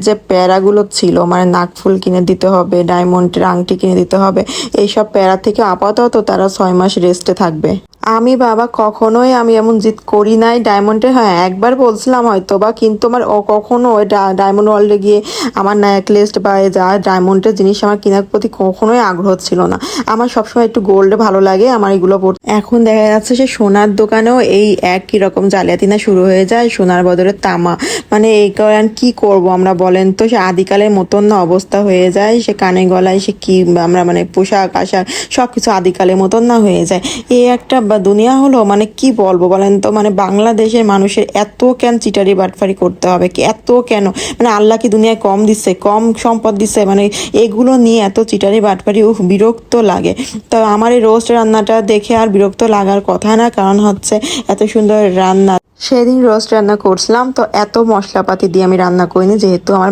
যে প্যারাগুলো ছিল মানে নাকফুল কিনে দিতে হবে, ডায়মন্ডের আংটি কিনে দিতে হবে, এইসব প্যারা থেকে আপাতত তারা 6 মাস রেস্টে থাকবে। আমি বাবা কখনোই আমি এমন জিদ করি নাই ডায়মন্ডে। হ্যাঁ একবার বলছিলাম হয়তো বা, কিন্তু আমার কখনো ওই ডায়মন্ড ওয়ার্ল্ডে গিয়ে আমার নেকলেস বা যা ডায়মন্ডের জিনিস আমার কেনার প্রতি কখনোই আগ্রহ ছিল না। আমার সবসময় একটু গোল্ডে ভালো লাগে আমার এগুলো পড়তে। এখন দেখা যাচ্ছে সে সোনার দোকানেও এই একই রকম জালিয়াতি না শুরু হয়ে যায়, সোনার বদলে তামা। মানে এই কারণ কি করব আমরা বলেন তো, সে আদিকালের মতন না অবস্থা হয়ে যায়, সে কানে গলায় সে কি আমরা মানে পোশাক আশাক সবকিছু আদিকালের মতন না হয়ে যায়। এই একটা দুনিয়া হলো, মানে কি বলবো বলেন তো, মানে বাংলাদেশের মানুষের এত কেন চিটারি বাটফারি করতে হবে, কি এত কেন, মানে আল্লাহ কি দুনিয়ায় কম দিচ্ছে, কম সম্পদ দিচ্ছে, মানে এগুলো নিয়ে এত চিটারি বাটফারি বিরক্ত লাগে। তো আমার এই রোস্ট রান্নাটা দেখে আর বিরক্ত লাগার কথা না, কারণ হচ্ছে এত সুন্দর রান্না। সেদিন রোস্ট রান্না করছিলাম তো এত মশলাপাতি দিয়ে আমি রান্না করিনি, যেহেতু আমার